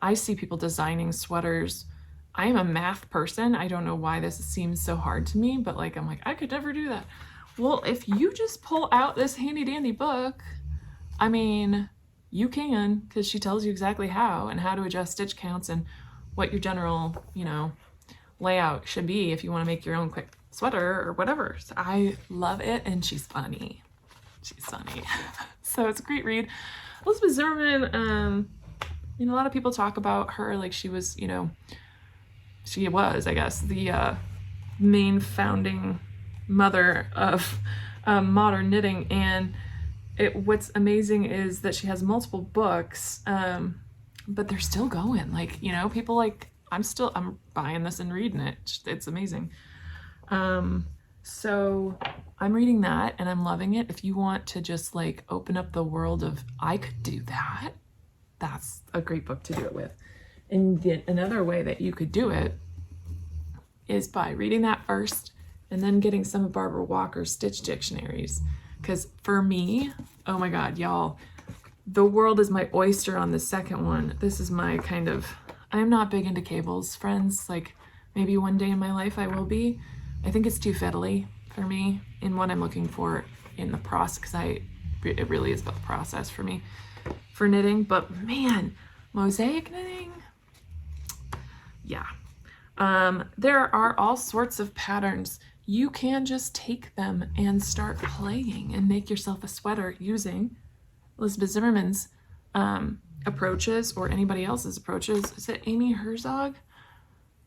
I see people designing sweaters. I am a math person. I don't know why this seems so hard to me, but like, I'm like, I could never do that. Well, if you just pull out this handy dandy book, I mean, you can, because she tells you exactly how and how to adjust stitch counts and what your general, layout should be if you want to make your own quick sweater or whatever. So I love it, and she's funny. She's funny. So it's a great read. Elizabeth Zimmerman, a lot of people talk about her like she was, she was, I guess, the main founding mother of modern knitting. And what's amazing is that she has multiple books, but they're still going. Like, people like, I'm buying this and reading it. It's amazing. So I'm reading that and I'm loving it. If you want to just like open up the world of, I could do that, that's a great book to do it with. And then another way that you could do it is by reading that first and then getting some of Barbara Walker's stitch dictionaries. Because for me, oh my God, y'all, the world is my oyster on the second one. This is my kind of, I'm not big into cables, friends. Like maybe one day in my life I will be. I think it's too fiddly for me in what I'm looking for in the process, because it really is about the process for me for knitting. But man, mosaic knitting, yeah. There are all sorts of patterns. You can just take them and start playing and make yourself a sweater using Elizabeth Zimmerman's approaches or anybody else's approaches. Is it Amy Herzog?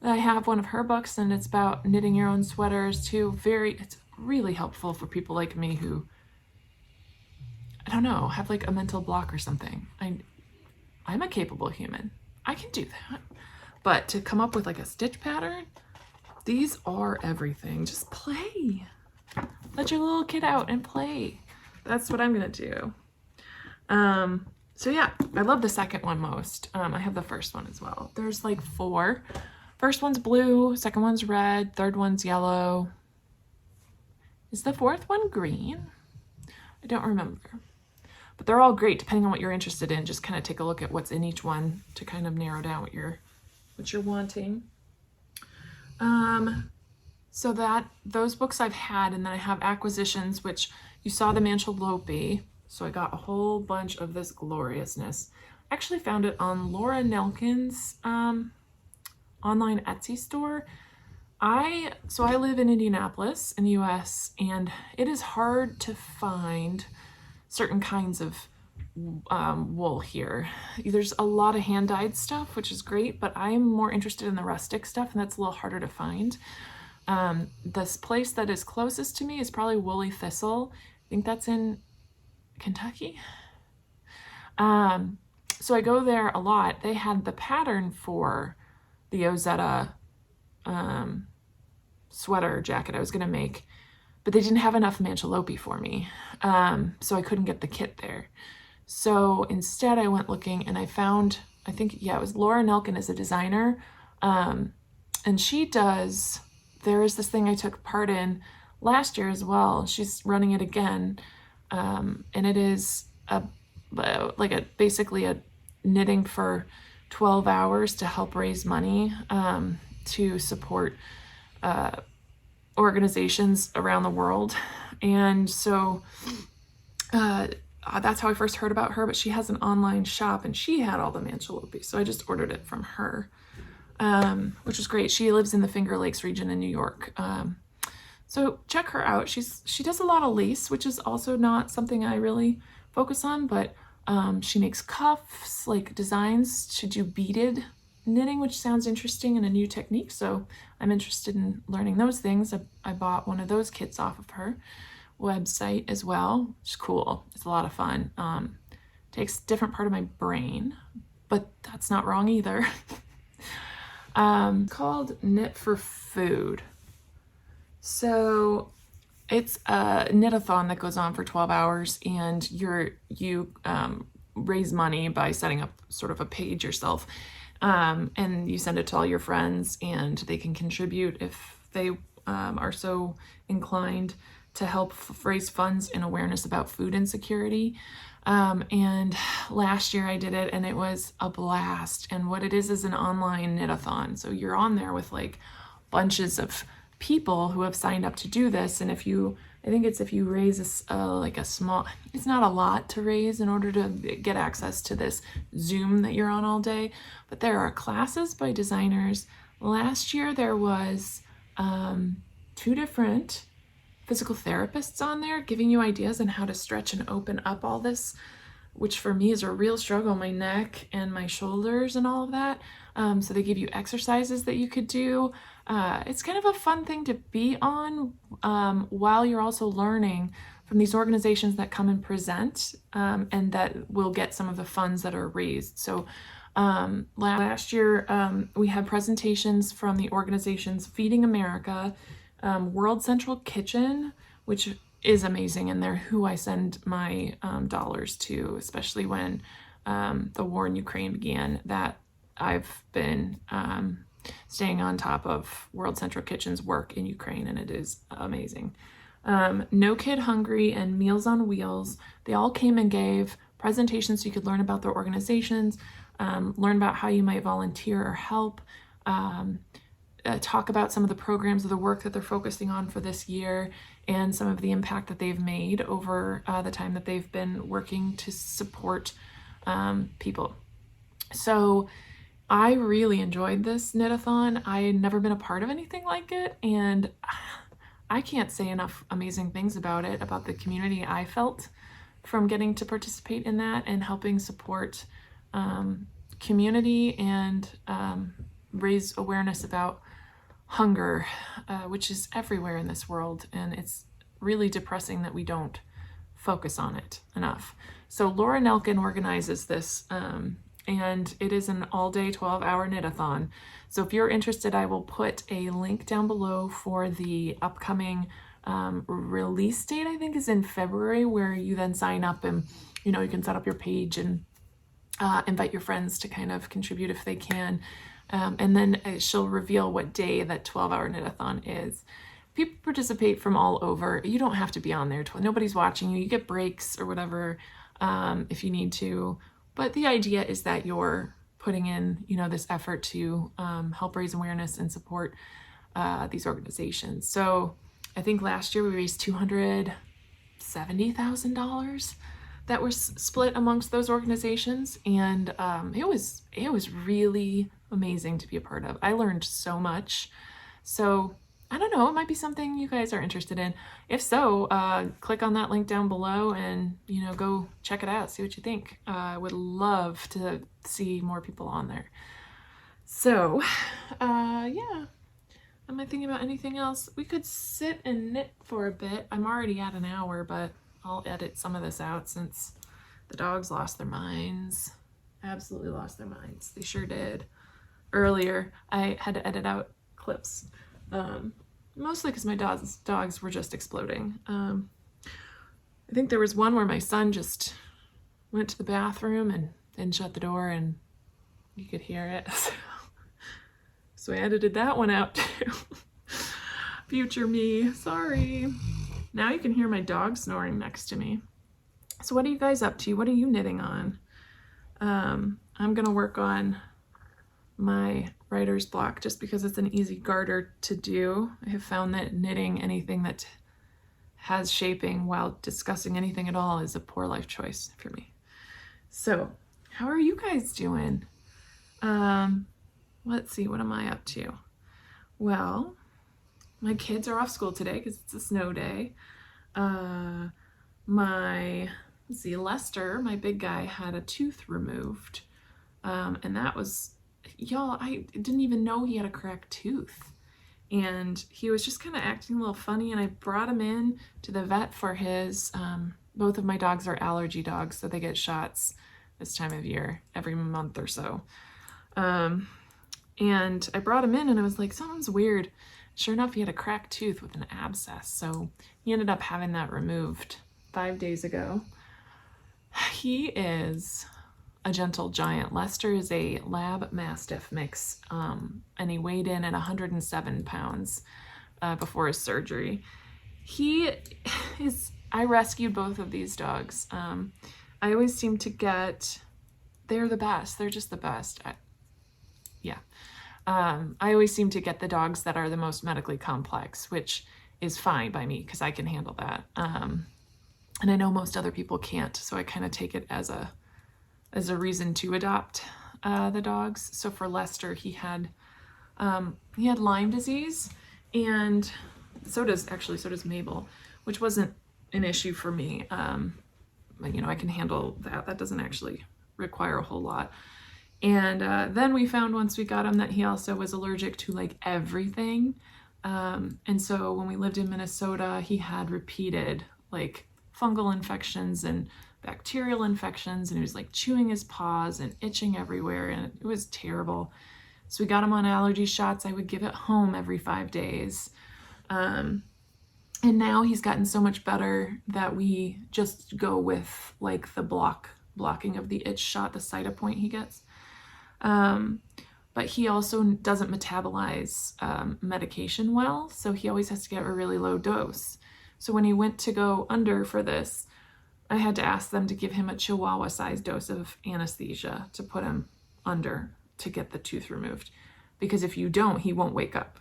I have one of her books, and it's about knitting your own sweaters too. It's really helpful for people like me who, I don't know, have like a mental block or something. I'm a capable human. I can do that. But to come up with like a stitch pattern, these are everything. Just play. Let your little kid out and play. That's what I'm gonna do. So yeah, I love the second one most. I have the first one as well. There's like 4. First one's blue, second one's red, third one's yellow. Is the 4th one green? I don't remember. But they're all great depending on what you're interested in. Just kind of take a look at what's in each one to kind of narrow down what you're wanting. So those books I've had, and then I have acquisitions, which you saw the Manchelopi. So I got a whole bunch of this gloriousness. I actually found it on Laura Nelkin's online Etsy store. So I live in Indianapolis in the US, and it is hard to find certain kinds of wool here. There's a lot of hand-dyed stuff, which is great, but I'm more interested in the rustic stuff, and that's a little harder to find. This place that is closest to me is probably Woolly Thistle. I think that's in Kentucky. So I go there a lot. They had the pattern for the Ozetta sweater jacket I was gonna make, but they didn't have enough Manchelopi for me. So I couldn't get the kit there. So instead I went looking, and I found, I think, yeah, it was Laura Nelkin is a designer. And there is this thing I took part in last year as well. She's running it again. And it is basically a knitting for 12 hours to help raise money to support organizations around the world. And so that's how I first heard about her, but she has an online shop, and she had all the Manchelopi, so I just ordered it from her, which was great. She lives in the Finger Lakes region in New York. So check her out. She does a lot of lace, which is also not something I really focus on, but she makes cuffs, like designs to do beaded knitting, which sounds interesting, and a new technique, so I'm interested in learning those things. I bought one of those kits off of her website as well, which is cool. It's a lot of fun. Takes a different part of my brain, but that's not wrong either. Called Knit for Food. So it's a knit-a-thon that goes on for 12 hours, and you raise money by setting up sort of a page yourself, and you send it to all your friends, and they can contribute if they are so inclined to help raise funds and awareness about food insecurity. And last year I did it, and it was a blast. And what it is an online knit-a-thon. So you're on there with like bunches of people who have signed up to do this. And I think it's if you raise like a small, it's not a lot to raise in order to get access to this Zoom that you're on all day, but there are classes by designers. Last year there was 2 different physical therapists on there giving you ideas on how to stretch and open up all this, which for me is a real struggle, my neck and my shoulders and all of that. So they give you exercises that you could do. It's kind of a fun thing to be on while you're also learning from these organizations that come and present, and that will get some of the funds that are raised. So last year we had presentations from the organizations Feeding America, World Central Kitchen, which is amazing, and they're who I send my dollars to, especially when the war in Ukraine began. That I've been staying on top of World Central Kitchen's work in Ukraine, and it is amazing. No Kid Hungry and Meals on Wheels, they all came and gave presentations so you could learn about their organizations, learn about how you might volunteer or help, talk about some of the programs of the work that they're focusing on for this year, and some of the impact that they've made over the time that they've been working to support people. So I really enjoyed this knit-a-thon. I had never been a part of anything like it, and I can't say enough amazing things about it, about the community I felt from getting to participate in that and helping support community and raise awareness about hunger, which is everywhere in this world, and it's really depressing that we don't focus on it enough. So Laura Nelkin organizes this, and it is an all-day 12-hour knit-a-thon. So if you're interested, I will put a link down below for the upcoming release date. I think is in February, where you then sign up and you can set up your page and invite your friends to kind of contribute if they can. And then she'll reveal what day that 12-hour knit-a-thon is. People participate from all over. You don't have to be on there. Nobody's watching you. You get breaks or whatever if you need to. But the idea is that you're putting in, this effort to help raise awareness and support these organizations. So I think last year we raised $270,000 that were split amongst those organizations, and it was really amazing to be a part of. I learned so much. So I don't know, it might be something you guys are interested in. If so, click on that link down below and go check it out, see what you think. I would love to see more people on there. So yeah, am I thinking about anything else? We could sit and knit for a bit. I'm already at an hour, but I'll edit some of this out since the dogs lost their minds. Absolutely lost their minds. They sure did. Earlier, I had to edit out clips, mostly because my dogs were just exploding. I think there was one where my son just went to the bathroom and didn't shut the door, and you could hear it. So I edited that one out too. Future me, sorry. Now you can hear my dog snoring next to me. So what are you guys up to? What are you knitting on? I'm gonna work on my writer's block just because it's an easy garter to do. I have found that knitting anything that has shaping while discussing anything at all is a poor life choice for me. So how are you guys doing? Let's see, what am I up to? Well, my kids are off school today because it's a snow day. Lester, my big guy, had a tooth removed, and that was y'all, I didn't even know he had a cracked tooth. And he was just kind of acting a little funny, and I brought him in to the vet for his, both of my dogs are allergy dogs, so they get shots this time of year, every month or so. And I brought him in and I was like, something's weird. Sure enough, he had a cracked tooth with an abscess. So he ended up having that removed 5 days ago. He is a gentle giant. Lester is a Lab Mastiff mix, and he weighed in at 107 pounds before his surgery. I rescued both of these dogs. I always seem to get, they're the best. They're just the best. I always seem to get the dogs that are the most medically complex, which is fine by me because I can handle that. And I know most other people can't, so I kind of take it as a reason to adopt the dogs. So for Lester, he had Lyme disease, and so does Mabel, which wasn't an issue for me. You know, I can handle that. That doesn't actually require a whole lot. And then we found once we got him that he also was allergic to like everything. And so when we lived in Minnesota, he had repeated like fungal infections and bacterial infections, and he was like chewing his paws and itching everywhere, and it was terrible. So we got him on allergy shots. I would give it home every 5 days. And now he's gotten so much better that we just go with like the blocking of the itch shot, the Cytopoint he gets. But he also doesn't metabolize medication well, so he always has to get a really low dose. So when he went to go under for this, I had to ask them to give him a Chihuahua-sized dose of anesthesia to put him under to get the tooth removed. Because if you don't, he won't wake up,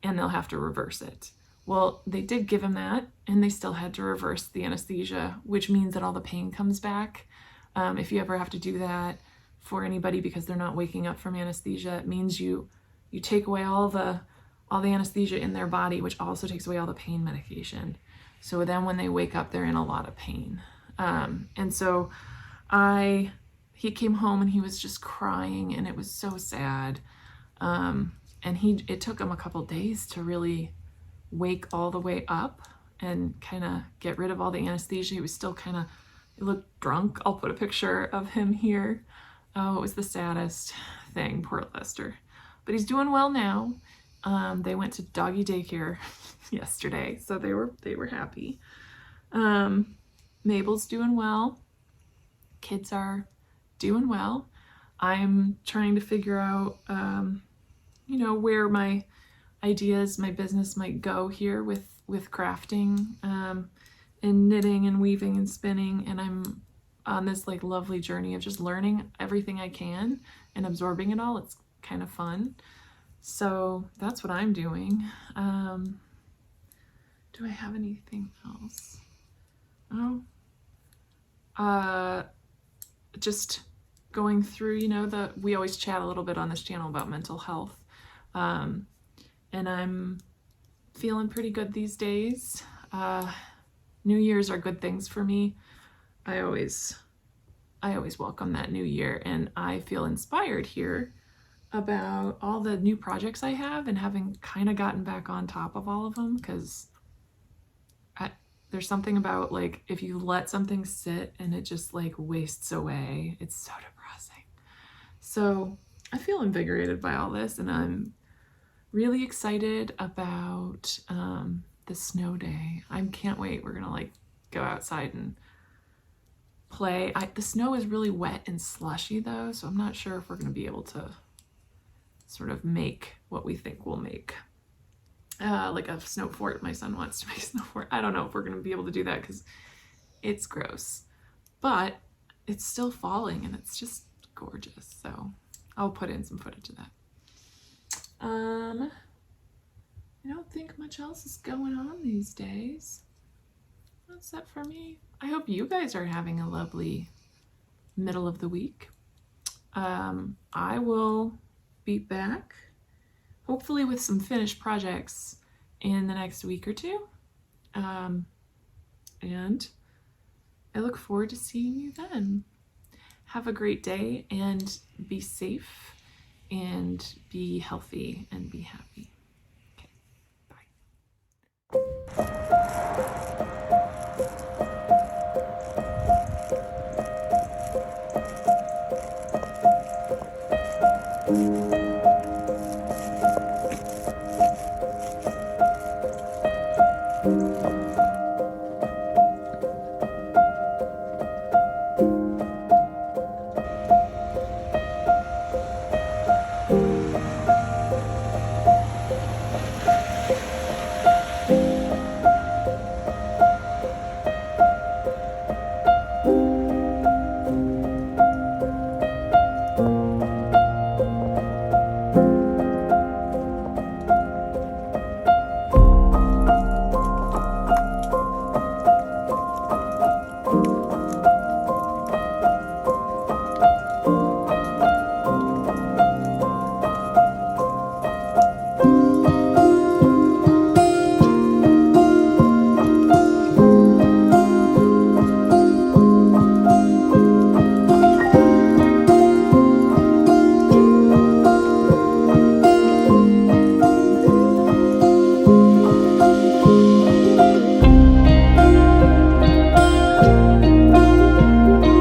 and they'll have to reverse it. Well, they did give him that, and they still had to reverse the anesthesia, which means that all the pain comes back. If you ever have to do that for anybody because they're not waking up from anesthesia, it means you take away all the anesthesia in their body, which also takes away all the pain medication. So then when they wake up, they're in a lot of pain. And so he came home and he was just crying, and it was so sad. And it took him a couple days to really wake all the way up and kind of get rid of all the anesthesia. He was still he looked drunk. I'll put a picture of him here. Oh, it was the saddest thing, poor Lester. But he's doing well now. They went to doggy daycare yesterday, so they were happy. Mabel's doing well. Kids are doing well. I'm trying to figure out, where my ideas, my business might go here with crafting, and knitting and weaving and spinning, and I'm on this like lovely journey of just learning everything I can and absorbing it all. It's kind of fun. So that's what I'm doing. Do I have anything else? Oh, just going through, we always chat a little bit on this channel about mental health. And I'm feeling pretty good these days. New Year's are good things for me. I always welcome that new year, and I feel inspired here about all the new projects I have and having kind of gotten back on top of all of them, because there's something about like if you let something sit and it just like wastes away, it's so depressing. So I feel invigorated by all this, and I'm really excited about the snow day. I can't wait. We're gonna like go outside and play. The snow is really wet and slushy though, so I'm not sure if we're going to be able to sort of make what we think we'll make. Like a snow fort. My son wants to make a snow fort. I don't know if we're going to be able to do that because it's gross. But it's still falling and it's just gorgeous. So I'll put in some footage of that. I don't think much else is going on these days. That's that for me. I hope you guys are having a lovely middle of the week. I will be back, hopefully with some finished projects in the next week or two. And I look forward to seeing you then. Have a great day and be safe. and be healthy and be happy. Okay, bye.